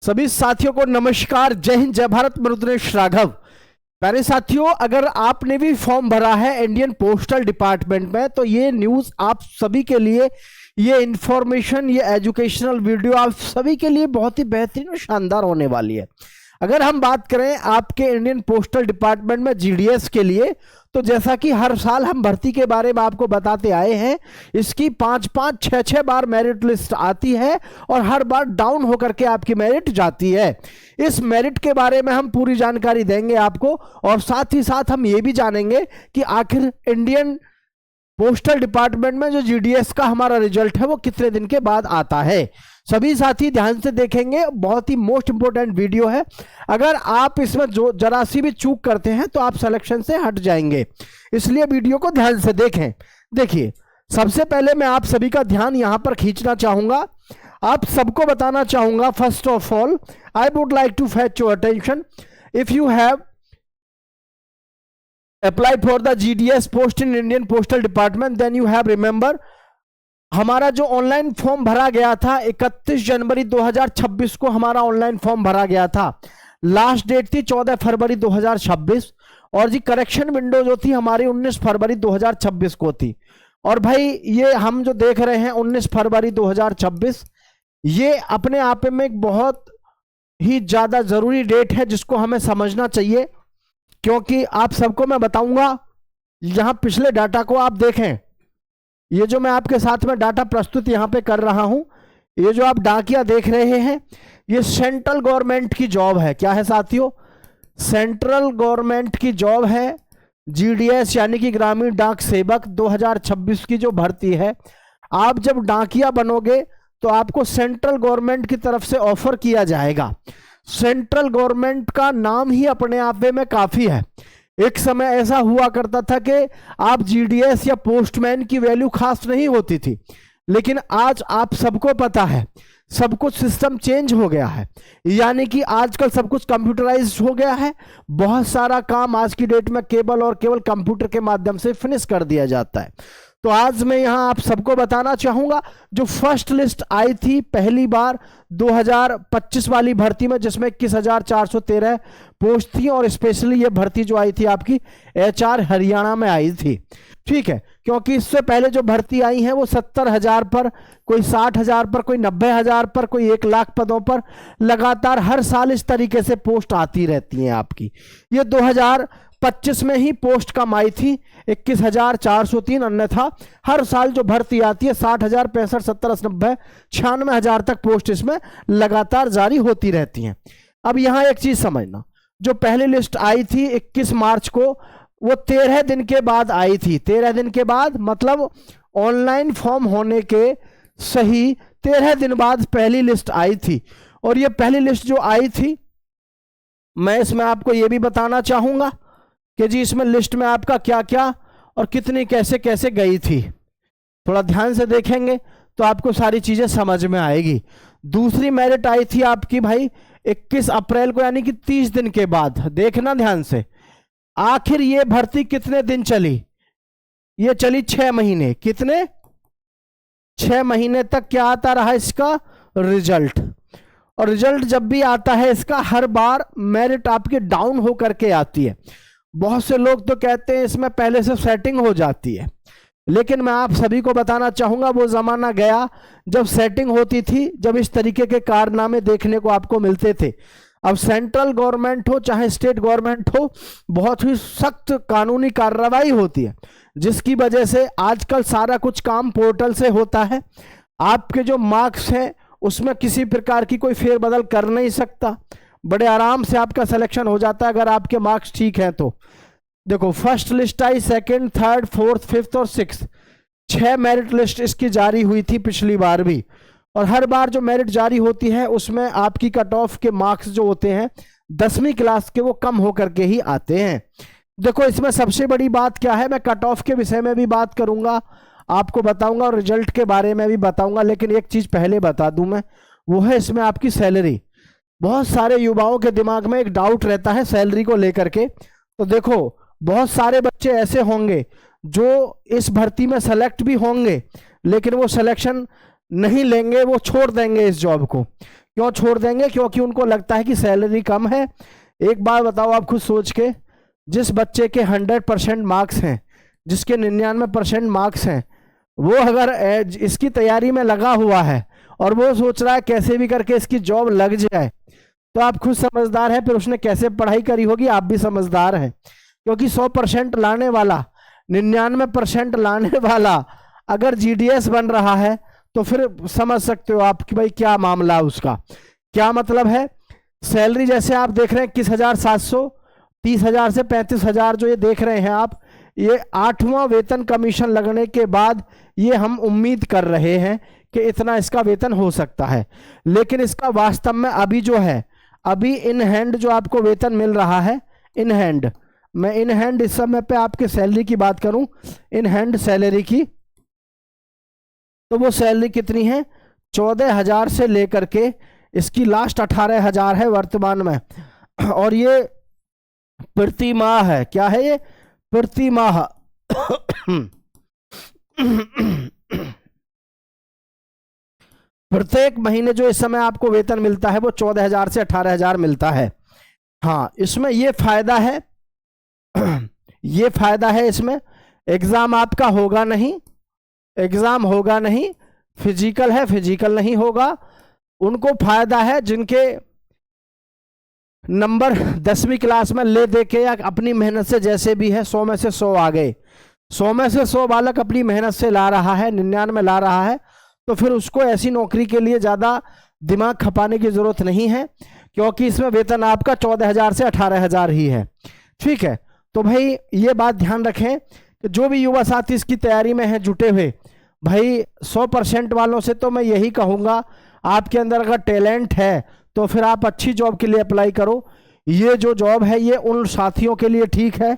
सभी साथियों को नमस्कार, जय हिंद, जय भारत। मैं रुद्रेश राघव। प्यारे साथियों, अगर आपने भी फॉर्म भरा है इंडियन पोस्टल डिपार्टमेंट में तो ये न्यूज़ आप सभी के लिए, ये इंफॉर्मेशन, ये एजुकेशनल वीडियो आप सभी के लिए बहुत ही बेहतरीन और शानदार होने वाली है। अगर हम बात करें आपके इंडियन पोस्टल डिपार्टमेंट में जीडीएस के लिए, तो जैसा कि हर साल हम भर्ती के बारे में आपको बताते आए हैं, इसकी 5-5, 6-6 बार मेरिट लिस्ट आती है और हर बार डाउन होकर के आपकी मेरिट जाती है। इस मेरिट के बारे में हम पूरी जानकारी देंगे आपको, और साथ ही साथ हम ये भी जानेंगे कि आखिर इंडियन पोस्टल डिपार्टमेंट में जो जीडीएस का हमारा रिजल्ट है वो कितने दिन के बाद आता है। सभी साथी ध्यान से देखेंगे, बहुत ही मोस्ट इंपोर्टेंट वीडियो है। अगर आप इसमें जो जरा सी भी चूक करते हैं तो आप सिलेक्शन से हट जाएंगे, इसलिए वीडियो को ध्यान से देखें। देखिए, सबसे पहले मैं आप सभी का ध्यान यहां पर खींचना चाहूंगा, आप सबको बताना चाहूंगा। First of all, I would like to fetch your attention, if you have apply for the GDS post in Indian Postal Department, then you have remember हमारा जो ऑनलाइन फॉर्म भरा गया था 31 जनवरी 2026 को हमारा ऑनलाइन फॉर्म भरा गया था। लास्ट डेट थी 14 फरवरी 2026 और जी करेक्शन विंडो जो थी हमारी 19 फरवरी 2026 को थी। और भाई ये हम जो देख रहे हैं 19 फरवरी 2026, ये अपने आप में एक बहुत ही ज्यादा जरूरी डेट है जिसको हमें समझना चाहिए, क्योंकि आप सबको मैं बताऊंगा। यहां पिछले डाटा को आप देखें, ये जो मैं आपके साथ में डाटा प्रस्तुत यहां पे कर रहा हूं, ये जो आप डाकिया देख रहे हैं, ये सेंट्रल गवर्नमेंट की जॉब है। क्या है साथियों? सेंट्रल गवर्नमेंट की जॉब है। जीडीएस यानी कि ग्रामीण डाक सेवक 2026 की जो भर्ती है। आप जब डाकिया बनोगे तो आपको सेंट्रल गवर्नमेंट की तरफ से ऑफर किया जाएगा। सेंट्रल गवर्नमेंट का नाम ही अपने आप में काफी है। एक समय ऐसा हुआ करता था कि आप जीडीएस या पोस्टमैन की वैल्यू खास नहीं होती थी, लेकिन आज आप सबको पता है सब कुछ सिस्टम चेंज हो गया है, यानी कि आजकल सब कुछ कंप्यूटराइज्ड हो गया है। बहुत सारा काम आज की डेट में केवल और केवल कंप्यूटर के माध्यम से फिनिश कर दिया जाता है। तो आज मैं यहां आप सबको बताना चाहूंगा, जो फर्स्ट लिस्ट आई थी पहली बार 2025 वाली भर्ती में, जिसमें 21,413 पोस्ट थी, और स्पेशली ये भर्ती जो आई थी आपकी एचआर हरियाणा में आई थी। ठीक है, क्योंकि इससे पहले जो भर्ती आई है वो 70,000 पर, कोई 60,000 पर, कोई 90,000 पर, कोई 1 लाख पदों पर लगातार हर साल इस तरीके से पोस्ट आती रहती हैं आपकी। ये 2025 में ही पोस्ट कम आई थी 21,403, अन्यथा हर साल जो भर्ती आती है 60,000, 65, 70, 90, 96,000 तक पोस्ट इसमें लगातार जारी होती रहती हैं। अब यहां एक चीज समझना, जो पहली लिस्ट आई थी 21 मार्च को, वो 13 दिन के बाद आई थी। 13 दिन के बाद मतलब ऑनलाइन फॉर्म होने के सही 13 दिन बाद पहली लिस्ट आई थी। और ये पहली लिस्ट जो आई थी, मैं इसमें आपको ये भी बताना चाहूंगा कि जी इसमें लिस्ट में आपका क्या क्या और कितनी कैसे कैसे गई थी। थोड़ा ध्यान से देखेंगे तो आपको सारी चीजें समझ में आएगी। दूसरी मेरिट आई थी आपकी भाई 21 अप्रैल को, यानी कि 30 दिन के बाद। देखना ध्यान से, आखिर ये भर्ती कितने दिन चली? ये चली 6 महीने। कितने? 6 महीने तक क्या आता रहा इसका? रिजल्ट। और रिजल्ट जब भी आता है इसका, हर बार मेरिट आपकी डाउन हो करके आती है। बहुत से लोग तो कहते हैं इसमें पहले से सेटिंग हो जाती है, लेकिन मैं आप सभी को बताना चाहूंगा वो जमाना गया जब सेटिंग होती थी, जब इस तरीके के कारनामे देखने को आपको मिलते थे। अब सेंट्रल गवर्नमेंट हो चाहे स्टेट गवर्नमेंट हो, बहुत ही सख्त कानूनी कार्रवाई होती है, जिसकी वजह से आजकल सारा कुछ काम पोर्टल से होता है। आपके जो मार्क्स हैं उसमें किसी प्रकार की कोई फेरबदल कर नहीं सकता, बड़े आराम से आपका सिलेक्शन हो जाता है अगर आपके मार्क्स ठीक हैं तो। देखो, फर्स्ट लिस्ट आई, सेकंड, थर्ड, फोर्थ, फिफ्थ और सिक्स्थ, 6 मेरिट लिस्ट इसकी जारी हुई थी पिछली बार भी। और हर बार जो मेरिट जारी होती है उसमें आपकी कट ऑफ के मार्क्स जो होते हैं 10वीं क्लास के, वो कम होकर के ही आते हैं। देखो, इसमें सबसे बड़ी बात क्या है, मैं कट ऑफ के विषय में भी बात करूंगा, आपको बताऊंगा, और रिजल्ट के बारे में भी बताऊंगा, लेकिन एक चीज पहले बता दूं मैं, वो है इसमें आपकी सैलरी। बहुत सारे युवाओं के दिमाग में एक डाउट रहता है सैलरी को लेकर के। तो देखो, बहुत सारे बच्चे ऐसे होंगे जो इस भर्ती में सेलेक्ट भी होंगे, लेकिन वो सिलेक्शन नहीं लेंगे, वो छोड़ देंगे इस जॉब को। क्यों छोड़ देंगे? क्योंकि उनको लगता है कि सैलरी कम है। एक बात बताओ आप खुद सोच के, जिस बच्चे के 100% मार्क्स हैं, जिसके 99% मार्क्स हैं, वो अगर इसकी तैयारी में लगा हुआ है और वो सोच रहा है कैसे भी करके इसकी जॉब लग जाए, तो आप खुद समझदार है फिर उसने कैसे पढ़ाई करी होगी, आप भी समझदार हैं। क्योंकि 100% लाने वाला, 99% लाने वाला अगर जीडीएस बन रहा है तो फिर समझ सकते हो आप कि भाई क्या मामला है उसका। क्या मतलब है? सैलरी जैसे आप देख रहे हैं 21,700, 30,000 से 35,000 जो ये देख रहे हैं आप, ये 8वां वेतन कमीशन लगने के बाद ये हम उम्मीद कर रहे हैं कि इतना इसका वेतन हो सकता है। लेकिन इसका वास्तव में अभी जो है, अभी इन हैंड जो आपको वेतन मिल रहा है, इन हैंड, मैं इन हैंड इस समय पे आपके सैलरी की बात करूं, इन हैंड सैलरी की, तो वो सैलरी कितनी है? 14,000 से लेकर के इसकी लास्ट 18,000 है वर्तमान में। और ये प्रति माह है। क्या है ये? प्रति माह। प्रत्येक महीने जो इस समय आपको वेतन मिलता है वो 14,000 से 18,000 मिलता है। हाँ, इसमें ये फायदा है, ये फायदा है इसमें, एग्जाम आपका होगा नहीं, एग्जाम होगा नहीं, फिजिकल है, फिजिकल नहीं होगा। उनको फायदा है जिनके नंबर 10वीं क्लास में ले दे के या अपनी मेहनत से जैसे भी है 100 में से 100 आ गए, 100 में से 100 बालक अपनी मेहनत से ला रहा है, 99 ला रहा है, तो फिर उसको ऐसी नौकरी के लिए ज़्यादा दिमाग खपाने की ज़रूरत नहीं है, क्योंकि इसमें वेतन आपका 14,000 से 18,000 ही है। ठीक है, तो भाई ये बात ध्यान रखें कि जो भी युवा साथी इसकी तैयारी में हैं जुटे हुए, भाई 100% वालों से तो मैं यही कहूँगा, आपके अंदर अगर टैलेंट है तो फिर आप अच्छी जॉब के लिए अप्लाई करो। ये जो जॉब है ये उन साथियों के लिए ठीक है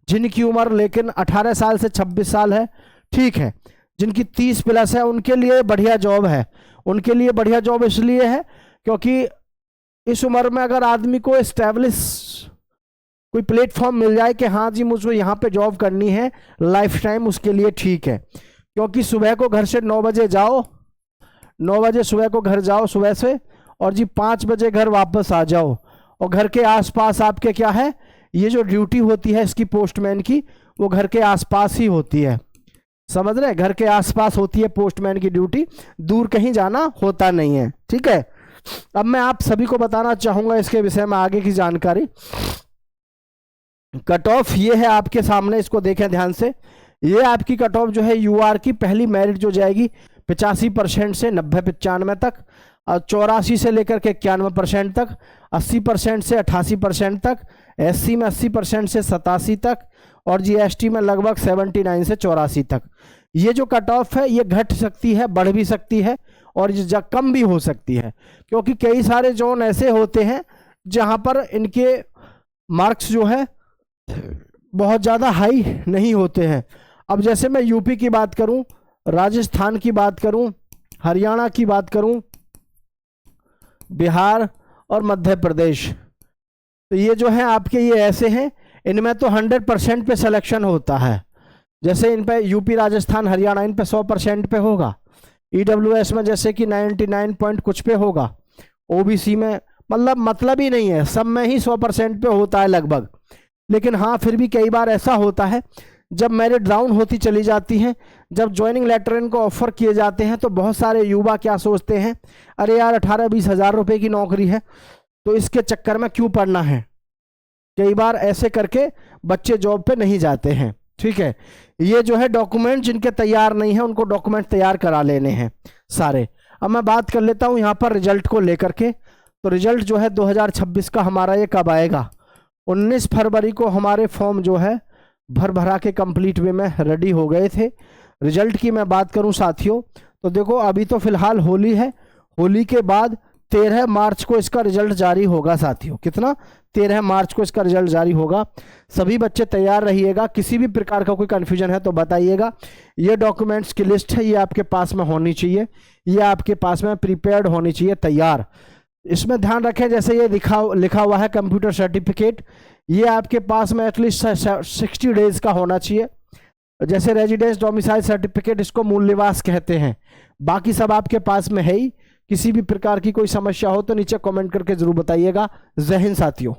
जिनकी उम्र लेकिन 18 साल से 26 साल है, ठीक है। जिनकी 30 प्लस है उनके लिए बढ़िया जॉब है। उनके लिए बढ़िया जॉब इसलिए है क्योंकि इस उम्र में अगर आदमी को एस्टैब्लिश कोई प्लेटफॉर्म मिल जाए कि हाँ जी मुझको यहाँ पे जॉब करनी है लाइफ टाइम, उसके लिए ठीक है। क्योंकि सुबह को घर से 9 बजे जाओ, 9 बजे सुबह को घर जाओ सुबह से, और जी 5 बजे घर वापस आ जाओ, और घर के आसपास आपके क्या है, ये जो ड्यूटी होती है इसकी पोस्टमैन की, वो घर के आसपास ही होती है। समझ रहे? घर के आसपास होती है पोस्टमैन की ड्यूटी, दूर कहीं जाना होता नहीं है। ठीक है, अब मैं आप सभी को बताना चाहूंगा इसके विषय में आगे की जानकारी। कट ऑफ ये है आपके सामने, इसको देखें ध्यान से। ये आपकी कट ऑफ जो है यूआर की पहली मेरिट जो जाएगी 85% से 90-95 तक, और 84 से लेकर के 91% तक, 80% से 88% तक, एससी में 80% से 87 तक, और जीएसटी में लगभग 79 से 84 तक। ये जो कट ऑफ है ये घट सकती है, बढ़ भी सकती है, और कम भी हो सकती है, क्योंकि कई सारे जोन ऐसे होते हैं जहां पर इनके मार्क्स जो है बहुत ज़्यादा हाई नहीं होते हैं। अब जैसे मैं यूपी की बात करूं, राजस्थान की बात करूं, हरियाणा की बात करूं, बिहार और मध्य प्रदेश, तो ये जो है आपके ये ऐसे हैं, इनमें तो 100% पे सिलेक्शन होता है। जैसे इन पे यूपी, राजस्थान, हरियाणा इन पे 100% पे होगा। ईडब्ल्यूएस में जैसे कि 99 पॉइंट कुछ पे होगा। ओबीसी में मतलब ही नहीं है, सब में ही 100% पे होता है लगभग। लेकिन हाँ, फिर भी कई बार ऐसा होता है जब मेरिट डाउन होती चली जाती है, जब ज्वाइनिंग लेटर इनको ऑफर किए जाते हैं, तो बहुत सारे युवा क्या सोचते हैं, अरे यार 18-20 हज़ार रुपये की नौकरी है तो इसके चक्कर में क्यों पढ़ना है। कई बार ऐसे करके बच्चे जॉब पे नहीं जाते हैं। ठीक है, ये जो है डॉक्यूमेंट जिनके तैयार नहीं है उनको डॉक्यूमेंट तैयार करा लेने हैं सारे। अब मैं बात कर लेता हूँ यहाँ पर रिजल्ट को लेकर के। तो रिजल्ट जो है 2026 का हमारा ये कब आएगा? 19 फरवरी को हमारे फॉर्म जो है भरा के कंप्लीट वे में रेडी हो गए थे। रिजल्ट की मैं बात करूं साथियों, तो देखो अभी तो फिलहाल होली है, होली के बाद 13 मार्च को इसका रिजल्ट जारी होगा साथियों। कितना? 13 मार्च को इसका रिजल्ट जारी होगा। सभी बच्चे तैयार रहिएगा, किसी भी प्रकार का कोई कन्फ्यूजन है तो बताइएगा। ये डॉक्यूमेंट्स की लिस्ट है, ये आपके पास में होनी चाहिए, ये आपके पास में प्रिपेयर्ड होनी चाहिए, तैयार। इसमें ध्यान रखें जैसे ये लिखा हुआ है कंप्यूटर सर्टिफिकेट, ये आपके पास में एटलीस्ट 60 डेज का होना चाहिए। जैसे रेजिडेंस डोमिसाइल सर्टिफिकेट, इसको मूल निवास कहते हैं। बाकी सब आपके पास में है ही। किसी भी प्रकार की कोई समस्या हो तो नीचे कमेंट करके जरूर बताइएगा। जय हिंद साथियों।